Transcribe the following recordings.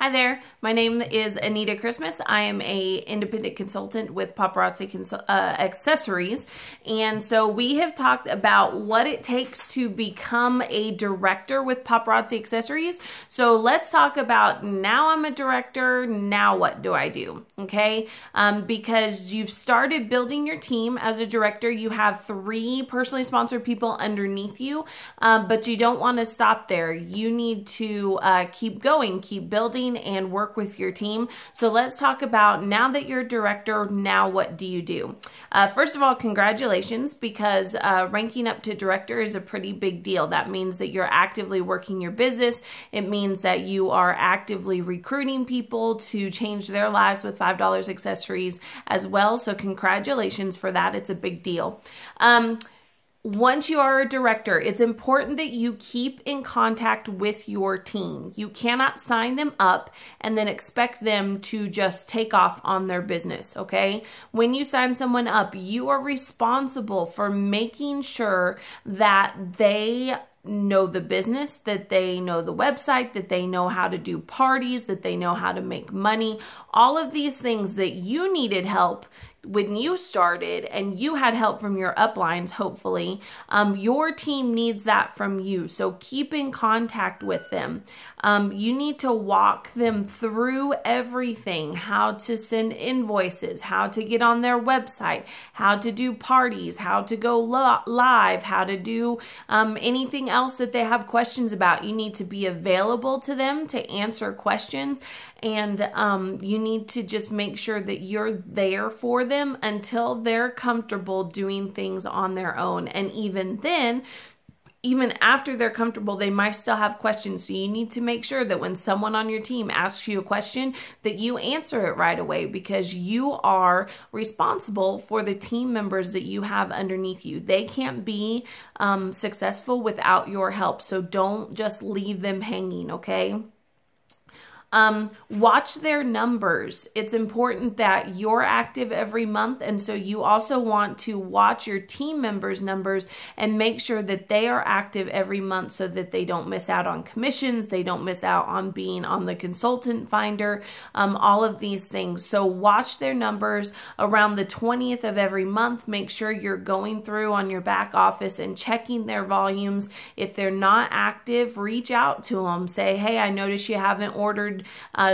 Hi there, my name is Anita Christmas. I am a independent consultant with Paparazzi Accessories, and so we have talked about what it takes to become a director with Paparazzi Accessories. So let's talk about, now I'm a director, now what do I do? Okay, because you've started building your team as a director, you have 3 personally sponsored people underneath you, but you don't want to stop there. You need to keep going, keep building, and work with your team. So let's talk about, now that you're a director, now what do you do? First of all, congratulations, because ranking up to director is a pretty big deal. That means that you're actively working your business. It means that you are actively recruiting people to change their lives with $5 accessories as well. So congratulations for that. It's a big deal. Once you are a director, it's important that you keep in contact with your team. You cannot sign them up and then expect them to just take off on their business, okay? When you sign someone up, you are responsible for making sure that they know the business, that they know the website, that they know how to do parties, that they know how to make money. All of these things that you needed help when you started and you had help from your uplines, hopefully, your team needs that from you. So keep in contact with them. You need to walk them through everything, how to send invoices, how to get on their website, how to do parties, how to go live, how to do anything else that they have questions about. You need to be available to them to answer questions, and you need to just make sure that you're there for them until they're comfortable doing things on their own. And even then, even after they're comfortable, they might still have questions. So you need to make sure that when someone on your team asks you a question, that you answer it right away, because you are responsible for the team members that you have underneath you. They can't be successful without your help. So don't just leave them hanging, okay? Watch their numbers. It's important that you're active every month, and so you also want to watch your team members' numbers and make sure that they are active every month so that they don't miss out on commissions, they don't miss out on being on the consultant finder, all of these things. So watch their numbers around the 20th of every month. Make sure you're going through on your back office and checking their volumes. If they're not active, reach out to them. Say, hey, I noticed you haven't ordered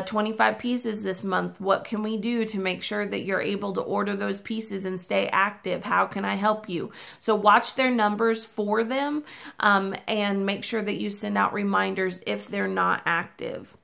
25 pieces this month. What can we do to make sure that you're able to order those pieces and stay active? How can I help you? So watch their numbers for them, and make sure that you send out reminders if they're not active.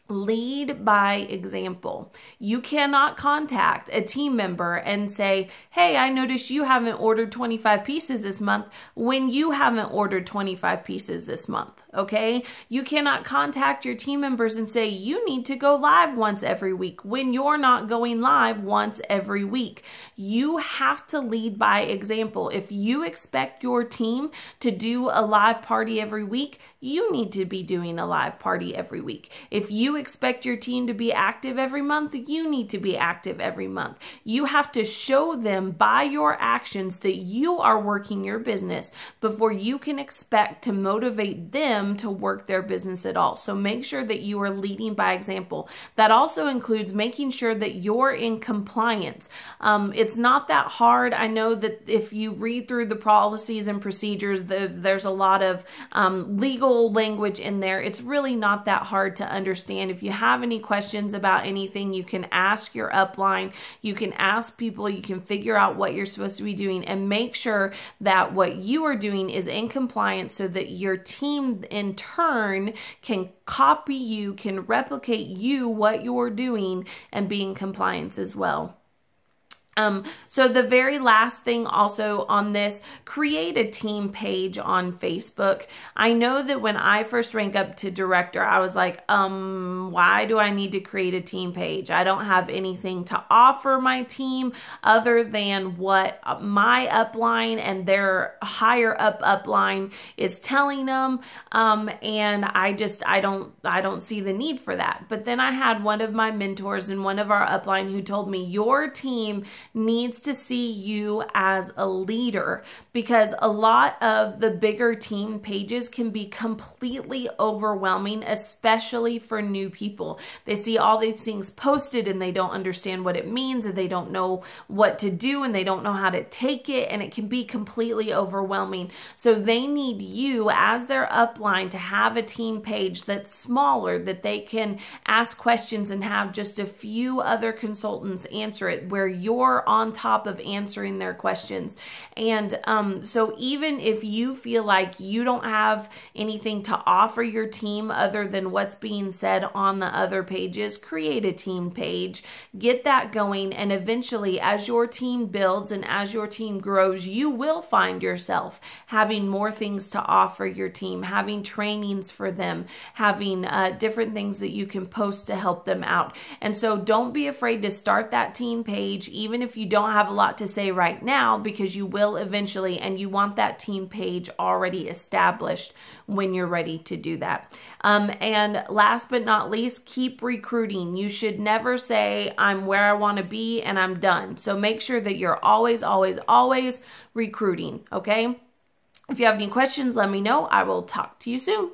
Lead by example. You cannot contact a team member and say, hey, I noticed you haven't ordered 25 pieces this month, when you haven't ordered 25 pieces this month, okay? You cannot contact your team members and say, you need to go live once every week, when you're not going live once every week. You have to lead by example. If you expect your team to do a live party every week, you need to be doing a live party every week. If you expect your team to be active every month, you need to be active every month. You have to show them by your actions that you are working your business before you can expect to motivate them to work their business at all. So make sure that you are leading by example. That also includes making sure that you're in compliance. It's not that hard. I know that if you read through the policies and procedures, there's a lot of legal language in there. It's really not that hard to understand. If you have any questions about anything, you can ask your upline, you can ask people, you can figure out what you're supposed to be doing, and make sure that what you are doing is in compliance so that your team in turn can copy you, can replicate you, what you're doing, and be in compliance as well. So the very last thing also on this, create a team page on Facebook. I know that when I first ranked up to director, I was like, why do I need to create a team page? I don't have anything to offer my team other than what my upline and their higher up upline is telling them. And I don't see the need for that. But then I had one of my mentors and one of our upline who told me, your team needs to see you as a leader, because a lot of the bigger team pages can be completely overwhelming, especially for new people. They see all these things posted and they don't understand what it means, and they don't know what to do, and they don't know how to take it, and it can be completely overwhelming. So they need you as their upline to have a team page that's smaller, that they can ask questions and have just a few other consultants answer it, where you're on top of answering their questions. And so even if you feel like you don't have anything to offer your team other than what's being said on the other pages, create a team page, get that going, and eventually as your team builds and as your team grows, you will find yourself having more things to offer your team, having trainings for them, having different things that you can post to help them out. And so don't be afraid to start that team page, even if you don't have a lot to say right now, because you will eventually, and you want that team page already established when you're ready to do that. And last but not least, keep recruiting. You should never say, I'm where I want to be and I'm done. So make sure that you're always, always, always recruiting, okay? If you have any questions, let me know. I will talk to you soon.